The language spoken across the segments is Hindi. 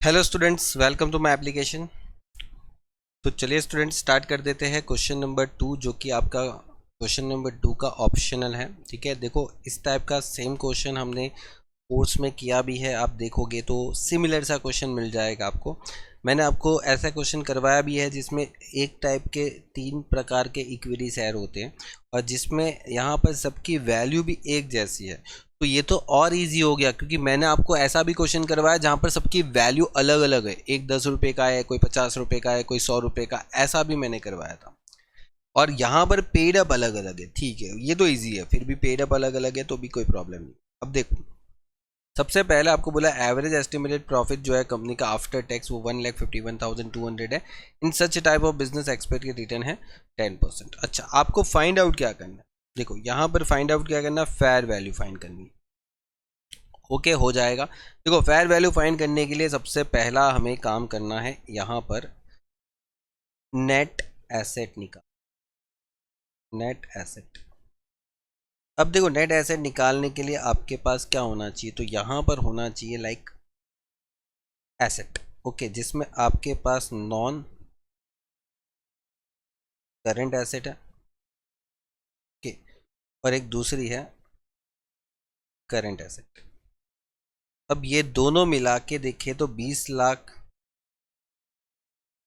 Hello students, welcome to my application. तो चलिए स्टूडेंट्स स्टार्ट कर देते हैं क्वेश्चन नंबर 2, जो कि आपका क्वेश्चन नंबर 2 का ऑप्शनल है। ठीक है, देखो इस टाइप का सेम क्वेश्चन हमने कोर्स में किया भी है। आप देखोगे तो सिमिलर सा क्वेश्चन मिल जाएगा आपको। मैंने आपको ऐसा क्वेश्चन करवाया भी है जिसमें एक टाइप के 3 प्रकार के इक्विटी शेयर होते हैं और जिसमें यहाँ पर सबकी वैल्यू भी एक जैसी है। तो ये तो और इजी हो गया, क्योंकि मैंने आपको ऐसा भी क्वेश्चन करवाया जहाँ पर सबकी वैल्यू अलग अलग है। एक 10 रुपये का है, कोई 50 रुपये का है, कोई 100 रुपये का, ऐसा भी मैंने करवाया था। और यहाँ पर पेड अप अलग अलग है। ठीक है, ये तो ईजी है, फिर भी पेड अप अलग अलग है तो भी कोई प्रॉब्लम नहीं। अब देखो, सबसे पहले आपको बोला एवरेज एस्टिमेटेड प्रॉफिट जो है कंपनी का आफ्टर टैक्स वो 1,51,200 है। In such type of business expected return है 10%। अच्छा, आपको फाइंड आउट क्या करना है? देखो यहाँ पर फाइंड आउट क्या करना है, फेयर वैल्यू फाइंड करनी है। ओके, हो जाएगा। देखो फेयर वैल्यू फाइंड करने के लिए सबसे पहला हमें काम करना है, यहाँ पर नेट एसेट निकाल, नेट एसेट। अब देखो नेट एसेट निकालने के लिए आपके पास क्या होना चाहिए, तो यहाँ पर होना चाहिए लाइक एसेट। ओके, जिसमें आपके पास नॉन करंट एसेट है। ओके, और एक दूसरी है करंट एसेट। अब ये दोनों मिला के देखें तो 20 लाख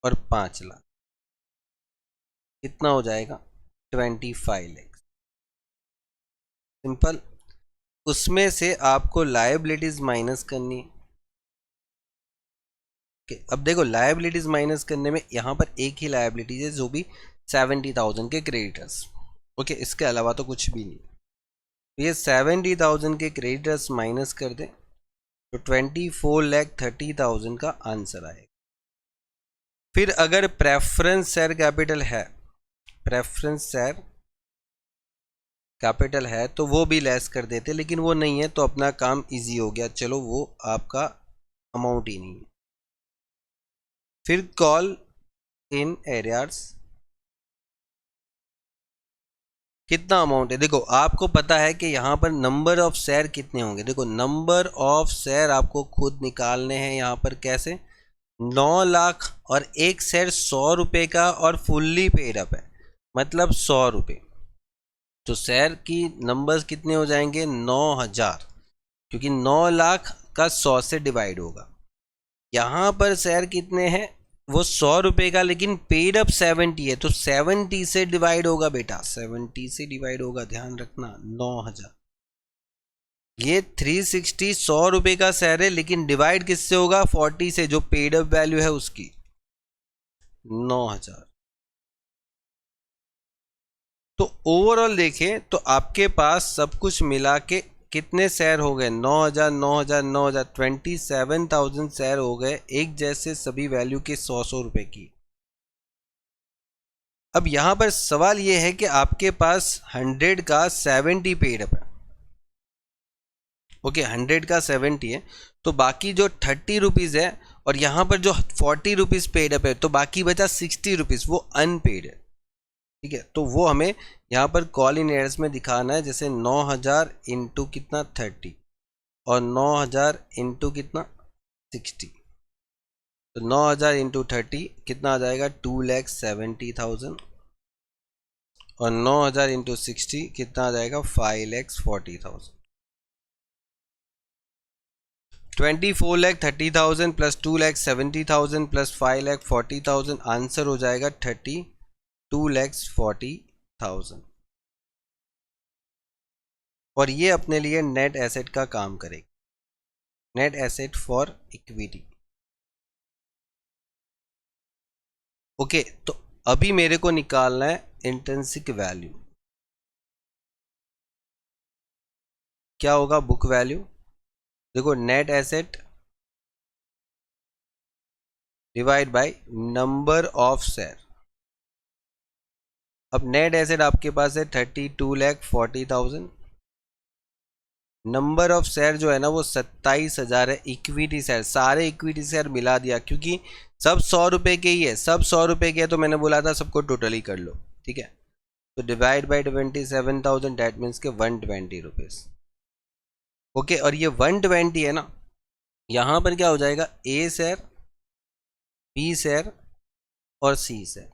और 5 लाख कितना हो जाएगा, 25 लाख। सिंपल। उसमें से आपको लायबिलिटीज माइनस करनी है। अब देखो लायबिलिटीज माइनस करने में यहाँ पर एक ही लायबिलिटीज है, जो भी 70,000 के क्रेडिटर्स। ओके, इसके अलावा तो कुछ भी नहीं। तो ये 70,000 के क्रेडिटर्स माइनस कर दें तो 24,30,000 का आंसर आएगा। फिर अगर प्रेफरेंस शेयर कैपिटल है, प्रेफरेंस शेयर कैपिटल है तो वो भी लेस कर देते, लेकिन वो नहीं है तो अपना काम इजी हो गया। चलो वो आपका अमाउंट ही नहीं है। फिर कॉल इन एरियर्स कितना अमाउंट है? देखो आपको पता है कि यहाँ पर नंबर ऑफ शेयर कितने होंगे। देखो नंबर ऑफ शेयर आपको खुद निकालने हैं। यहाँ पर कैसे, 9 लाख और एक शेयर 100 रुपये का और फुल्ली पेड अप है, मतलब 100 रुपये। तो शेयर की नंबर्स कितने हो जाएंगे, 9,000, क्योंकि 9 लाख का 100 से डिवाइड होगा। यहाँ पर शेयर कितने हैं, वो 100 रुपये का, लेकिन पेड अप 70 है, तो 70 से डिवाइड होगा बेटा, 70 से डिवाइड होगा, ध्यान रखना। 9,000, ये 360 100 रुपये का शेयर है, लेकिन डिवाइड किससे होगा, 40 से, जो पेड अप वैल्यू है उसकी, 9,000। तो ओवरऑल देखें तो आपके पास सब कुछ मिला के कितने शेयर हो गए, 9,000 9,000 9,000, 27,000 शेयर हो गए, एक जैसे सभी वैल्यू के 100 रुपए की। अब यहां पर सवाल यह है कि आपके पास 100 का 70 पेड अप है। ओके, 100 का 70 है, तो बाकी जो 30 रुपीज़ है और यहाँ पर जो 40 रुपीज़ पेड अप है, तो बाकी बचा 60 रुपीज़, वो अनपेड है। ठीक है, तो वो हमें यहाँ पर कॉल इन एयर्स में दिखाना है। जैसे 9,000 इंटू कितना 30 और 9,000 इंटू कितना 60, तो 9,000 इंटू 30 कितना आ जाएगा, 2,70,000, और 9,000 इंटू 60 कितना आ जाएगा, 5,40,000। 24,30,000 प्लस 2,70,000 प्लस 5,40,000, आंसर हो जाएगा 32,40,000। और ये अपने लिए नेट एसेट का काम करेगा, net asset for equity. Okay, तो अभी मेरे को निकालना है इंट्रिंसिक वैल्यू। क्या होगा, बुक वैल्यू। देखो net asset divide by number of share. अब नेट एसेट आपके पास है 32,40,000, नंबर ऑफ शेयर जो है ना वो 27,000 है। इक्विटी शेयर, सारे इक्विटी शेयर मिला दिया, क्योंकि सब 100 रुपये के ही है, सब 100 रुपये के है, तो मैंने बोला था सबको टोटली कर लो। ठीक है, तो डिवाइड बाई 27,000, डेट मीन्स के 120 रुपीज़। ओके, और ये 120 है ना, यहाँ पर क्या हो जाएगा, ए शेयर, बी शेयर और सी शेयर।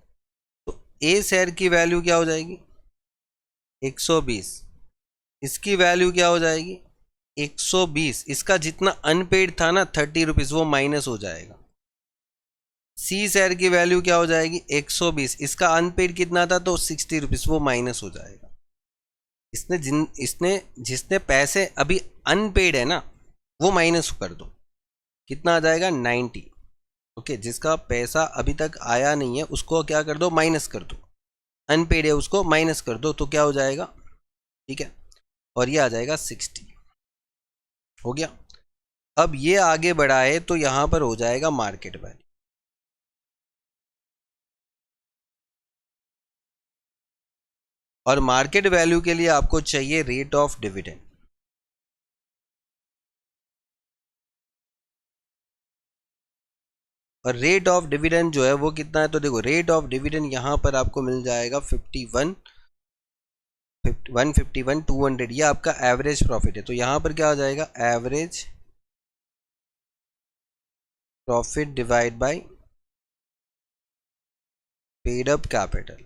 तो ए शेयर की वैल्यू क्या हो जाएगी 120, इसकी वैल्यू क्या हो जाएगी 120, इसका जितना अनपेड था ना 30 रुपीज़ वो माइनस हो जाएगा। सी शेयर की वैल्यू क्या हो जाएगी 120, इसका अनपेड कितना था तो 60 रुपीज़ वो माइनस हो जाएगा। इसने जिसने पैसे अभी अनपेड है ना वो माइनस कर दो, कितना आ जाएगा 90। ओके, जिसका पैसा अभी तक आया नहीं है उसको क्या कर दो, माइनस कर दो, अनपेड है उसको माइनस कर दो, तो क्या हो जाएगा, ठीक है, और ये आ जाएगा 60। हो गया। अब ये आगे बढ़ा है तो यहां पर हो जाएगा मार्केट वैल्यू। और मार्केट वैल्यू के लिए आपको चाहिए रेट ऑफ डिविडेंड। और रेट ऑफ डिविडेंड जो है वो कितना है, तो देखो रेट ऑफ डिविडेंड यहां पर आपको मिल जाएगा 51, 151 200, ये आपका एवरेज प्रॉफिट है। तो यहां पर क्या हो जाएगा, average profit divide by paid up capital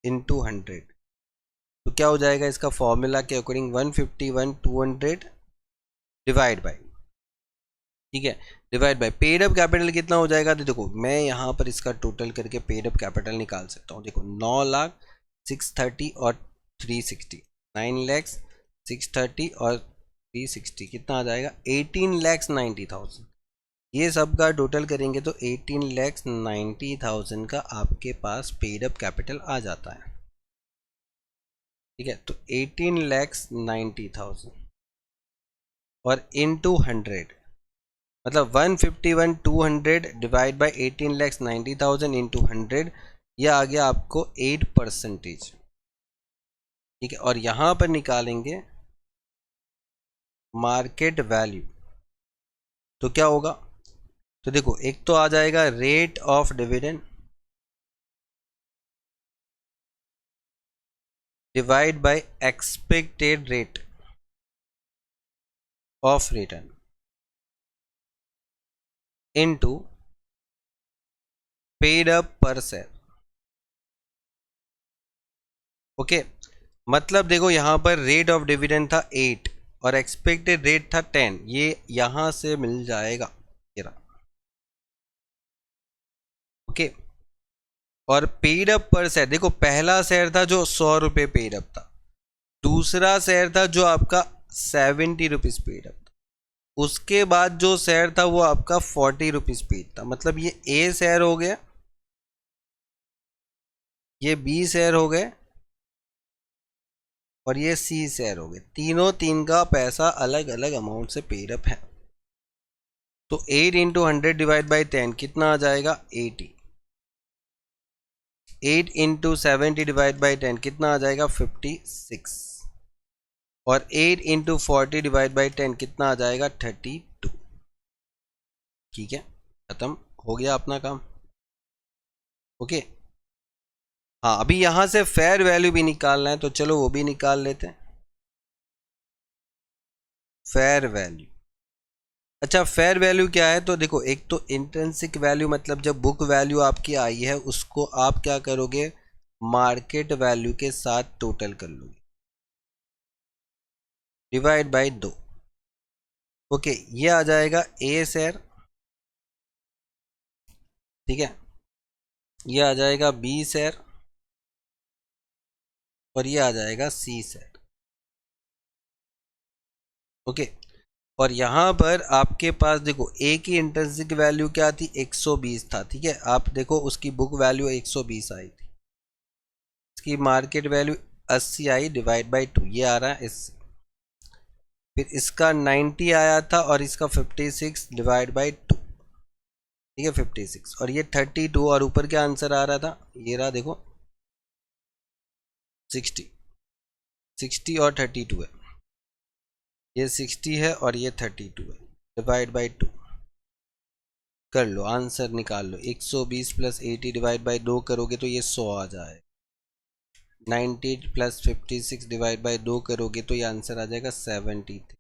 into 100। तो क्या हो जाएगा इसका फॉर्मूला के अकॉर्डिंग 151 200 डिवाइड बाय, ठीक है, divide by paid up capital कितना हो जाएगा। तो देखो मैं यहाँ पर इसका टोटल करके पेड अप कैपिटल निकाल सकता हूँ। देखो 9,06,30 और 360, 9,06,30 और 360 कितना आ जाएगा 18,90,000। ये सब का टोटल करेंगे तो 18,90,000 का आपके पास पेड अप कैपिटल आ जाता है। ठीक है, तो 18,90,000 और इनटू 100, मतलब 151 200 डिवाइड बाई 18,90,000 इंटू 100, यह आ गया आपको 8%। ठीक है, और यहां पर निकालेंगे मार्केट वैल्यू, तो क्या होगा, तो देखो एक तो आ जाएगा rate of dividend divide by expected rate of return into paid up पर शेयर। ओके, मतलब देखो यहां पर रेट ऑफ डिविडेंड था 8 और एक्सपेक्टेड रेट था 10, ये यहां से मिल जाएगा। ओके, और पेड अप पर शेयर, देखो पहला शेयर था जो 100 रुपये पेड अप था, दूसरा शेयर था जो आपका 70 रुपीज पेड अप था, उसके बाद जो शेयर था वो आपका 40 रुपीज पेड था। मतलब ये ए शेयर हो गया, ये बी शेयर हो गए और ये सी शेयर हो गए, तीनों तीन का पैसा अलग अलग अमाउंट से पेड अप है। तो 8 इंटू 100 डिवाइड बाई 10 कितना आ जाएगा 80, 8 इंटू 70 डिवाइड बाई 10 कितना आ जाएगा 56, और 8 इंटू 40 डिवाइड बाई 10 कितना आ जाएगा 32। ठीक है, खत्म हो गया अपना काम। ओके, हाँ अभी यहां से फेयर वैल्यू भी निकालना है तो चलो वो भी निकाल लेते हैं। फेयर वैल्यू, अच्छा फेयर वैल्यू क्या है, तो देखो एक तो इंट्रिंसिक वैल्यू, मतलब जब बुक वैल्यू आपकी आई है उसको आप क्या करोगे मार्केट वैल्यू के साथ टोटल कर लोगे डिवाइड बाय 2। ओके, ये आ जाएगा ए शेयर, ठीक है, ये आ जाएगा बी शेयर और ये आ जाएगा सी शेयर। ओके, और यहाँ पर आपके पास देखो ए की इंट्रिंसिक वैल्यू क्या थी 120 था, ठीक है, आप देखो उसकी बुक वैल्यू 120 आई थी, इसकी market value 80 I divide by 2, ये आ रहा है इससे, फिर इसका 90 आया था और इसका 56 डिवाइड बाई 2, ठीक है 56, और ये 32 और ऊपर क्या आंसर आ रहा था, ये रहा देखो 60 और 32 है, ये 60 है और ये 32 है, डिवाइड बाई 2 कर लो, आंसर निकाल लो। 120 प्लस 80 डिवाइड बाई 2 करोगे तो ये 100 आ जाए, 90 प्लस 56 डिवाइड बाई 2 करोगे तो ये आंसर आ जाएगा 73।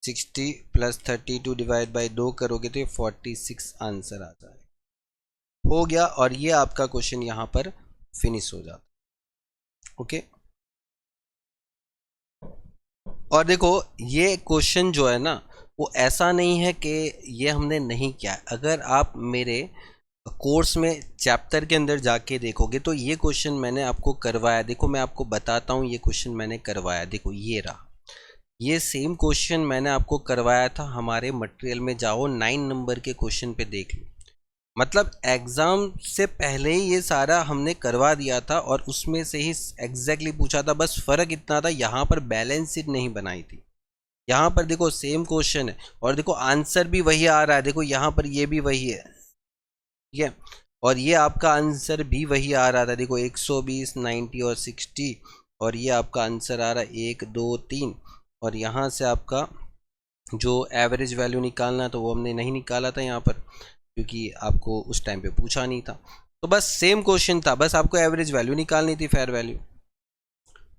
60 प्लस 32 डिवाइड बाई 2 करोगे तो ये 46 आंसर आ जाएगा। हो गया, और ये आपका क्वेश्चन यहाँ पर फिनिश हो जाता। ओके, और देखो ये क्वेश्चन जो है ना वो ऐसा नहीं है कि ये हमने नहीं किया। अगर आप मेरे कोर्स में चैप्टर के अंदर जाके देखोगे तो ये क्वेश्चन मैंने आपको करवाया। देखो मैं आपको बताता हूँ, ये क्वेश्चन मैंने करवाया। देखो ये रहा, ये सेम क्वेश्चन मैंने आपको करवाया था हमारे मटेरियल में। जाओ 9 नंबर के क्वेश्चन पे देख लो। मतलब एग्ज़ाम से पहले ही ये सारा हमने करवा दिया था और उसमें से ही एग्जैक्टली पूछा था। बस फ़र्क इतना था, यहाँ पर बैलेंस शीट नहीं बनाई थी। यहाँ पर देखो सेम क्वेश्चन है और देखो आंसर भी वही आ रहा है। देखो यहाँ पर ये भी वही है, ठीक है, और ये आपका आंसर भी वही आ रहा था। देखो 120, 90 और 60, और ये आपका आंसर आ रहा है 1 2 3। और यहाँ से आपका जो एवरेज वैल्यू निकालना था वो हमने नहीं निकाला था यहाँ पर, क्योंकि आपको उस टाइम पे पूछा नहीं था। तो बस सेम क्वेश्चन था, बस आपको एवरेज वैल्यू निकालनी थी, फेयर वैल्यू।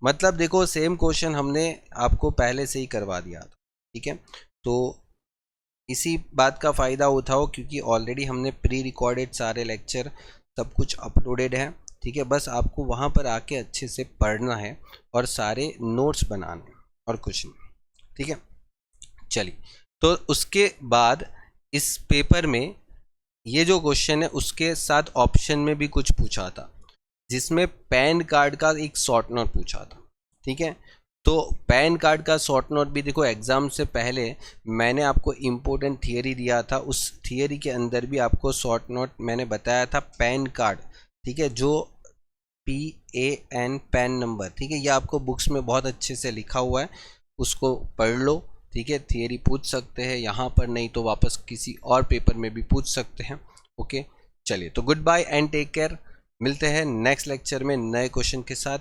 मतलब देखो सेम क्वेश्चन हमने आपको पहले से ही करवा दिया था, ठीक है। तो इसी बात का फ़ायदा उठाओ, क्योंकि ऑलरेडी हमने प्री रिकॉर्डेड सारे लेक्चर सब कुछ अपलोडेड है, ठीक है। बस आपको वहाँ पर आके अच्छे से पढ़ना है और सारे नोट्स बनाने और कुछ नहीं, ठीक है। चलिए, तो उसके बाद इस पेपर में ये जो क्वेश्चन है उसके साथ ऑप्शन में भी कुछ पूछा था, जिसमें पैन कार्ड का एक शॉर्ट नोट पूछा था, ठीक है। तो पैन कार्ड का शॉर्ट नोट भी देखो एग्ज़ाम से पहले मैंने आपको इम्पोर्टेंट थियरी दिया था। उस थियरी के अंदर भी आपको शॉर्ट नोट मैंने बताया था पैन कार्ड, ठीक है, जो PAN पैन नंबर, ठीक है, ये आपको बुक्स में बहुत अच्छे से लिखा हुआ है, उसको पढ़ लो, ठीक है। थियरी पूछ सकते हैं यहाँ पर, नहीं तो वापस किसी और पेपर में भी पूछ सकते हैं। ओके, चलिए, तो good bye and take care. मिलते हैं नेक्स्ट लेक्चर में नए क्वेश्चन के साथ।